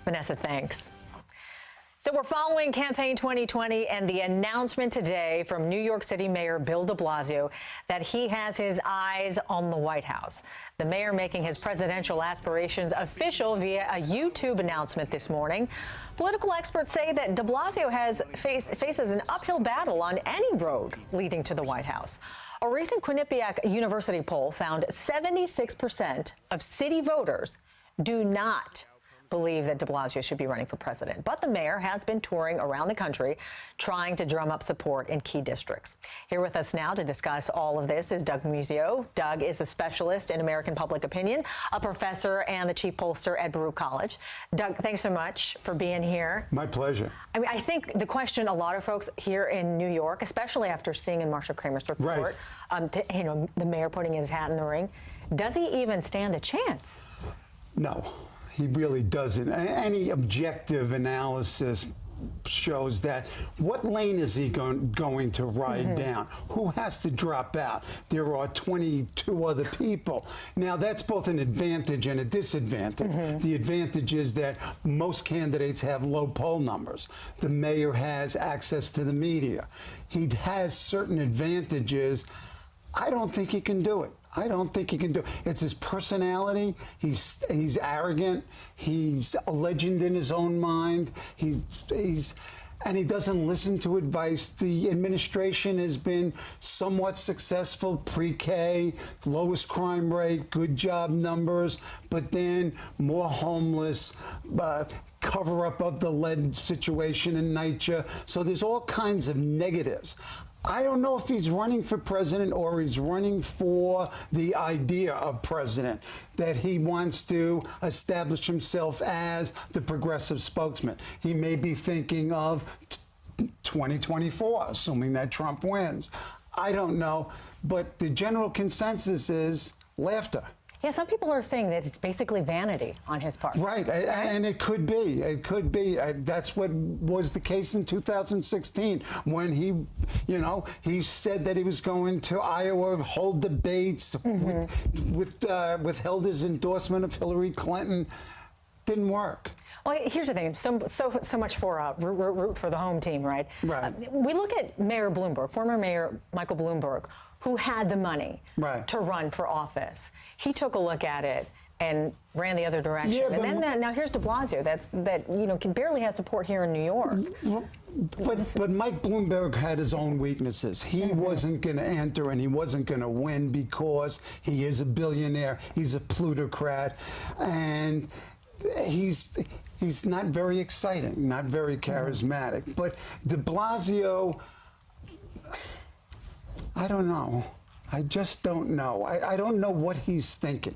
Vanessa, thanks. So we're following Campaign 2020 and the announcement today from New York City Mayor Bill de Blasio that he has his eyes on the White House. The mayor making his presidential aspirations official via a YouTube announcement this morning. Political experts say that de Blasio faces an uphill battle on any road leading to the White House. A recent Quinnipiac University poll found 76% of city voters do not believe that de Blasio should be running for president. But the mayor has been touring around the country trying to drum up support in key districts. Here with us now to discuss all of this is Doug Muzzio. Doug is a specialist in American public opinion, a professor and the chief pollster at Baruch College. Doug, thanks so much for being here. My pleasure. I mean, I think the question a lot of folks here in New York, especially after seeing in Marsha Kramer's report, the mayor putting his hat in the ring, does he even stand a chance? No. He really doesn't. Any objective analysis shows that what lane is he going to ride down? Who has to drop out? There are 22 other people. Now, that's both an advantage and a disadvantage. The advantage is that most candidates have low poll numbers. The mayor has access to the media. He has certain advantages. I don't think he can do it. I don't think he can do it. It's his personality. He's arrogant. He's a legend in his own mind. And he doesn't listen to advice. The administration has been somewhat successful, pre-K, lowest crime rate, good job numbers, but then more homeless, cover-up of the lead situation in NYCHA. So there's all kinds of negatives. I don't know if he's running for president or he's running for the idea of president, that he wants to establish himself as the progressive spokesman. He may be thinking of 2024, assuming that Trump wins. I don't know, but the general consensus is laughter. Yeah, some people are saying that it's basically vanity on his part. Right, and it could be. It could be. That's what was the case in 2016 when he said that he was going to Iowa, hold debates, withheld his endorsement of Hillary Clinton. Didn't work. Well, here's the thing. So much for root for the home team, right? Right. We look at Mayor Bloomberg, former Mayor Michael Bloomberg, who had the money to run for office. He took a look at it and ran the other direction. Yeah, and then now here's de Blasio, that barely has support here in New York. But Mike Bloomberg had his own weaknesses. He wasn't going to enter and he wasn't going to win because he is a billionaire. He's a plutocrat, and he's not very exciting, not very charismatic. But de Blasio, I don't know. I just don't know. I don't know what he's thinking.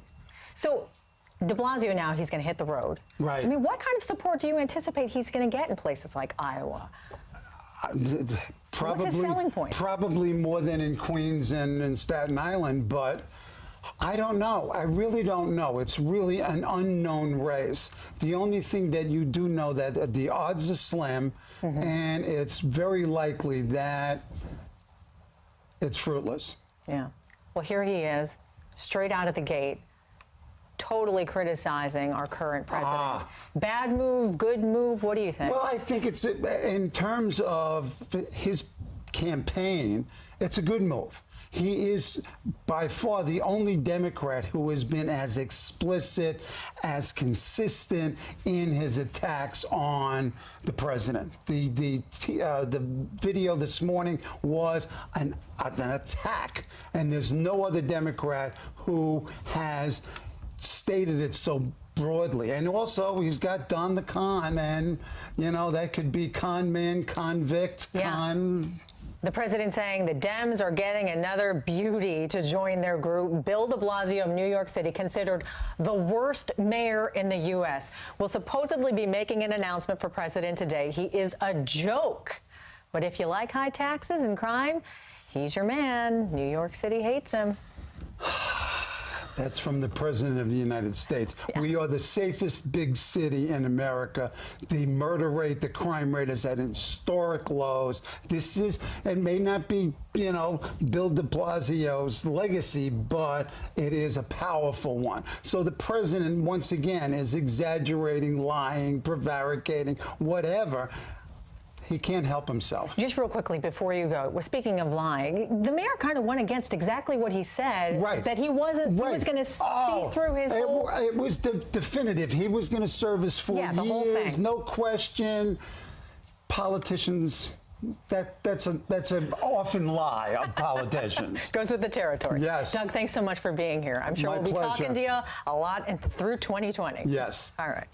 So de Blasio now, he's going to hit the road. Right. I mean, what kind of support do you anticipate he's going to get in places like Iowa? Probably, what's his selling point? Probably more than in Queens and in Staten Island, but I don't know. I really don't know. It's really an unknown race. The only thing that you do know that the odds are slim, and it's very likely that it's fruitless. Yeah. Well, here he is, straight out of the gate, totally criticizing our current president. Bad move, good move, what do you think? Well, I think it's, in terms of his campaign, it's a good move. He is by far the only Democrat who has been as explicit, as consistent in his attacks on the president. The video this morning was an attack, and there's no other Democrat who has stated it so broadly. And also, he's got Don the Con, and, that could be con man, convict, con... The president saying the Dems are getting another beauty to join their group. Bill de Blasio of New York City, considered the worst mayor in the U.S., will supposedly be making an announcement for president today. He is a joke. But if you like high taxes and crime, he's your man. New York City hates him. That's from the President of the United States. Yeah. We are the safest big city in America. The murder rate, the crime rate is at historic lows. This is, it may not be, you know, Bill de Blasio's legacy, but it is a powerful one. So the president, once again, is exaggerating, lying, prevaricating, whatever. He can't help himself. Just real quickly before you go, well, speaking of lying, the mayor kind of went against exactly what he said. Right. That he wasn't. He was going to see through his whole. It was definitive. He was going to serve his 4 years. The whole thing. No question. Politicians. That's an often lie of politicians. Goes with the territory. Yes. Doug, thanks so much for being here. I'm sure My we'll be pleasure. talking to you a lot through 2020. Yes. All right.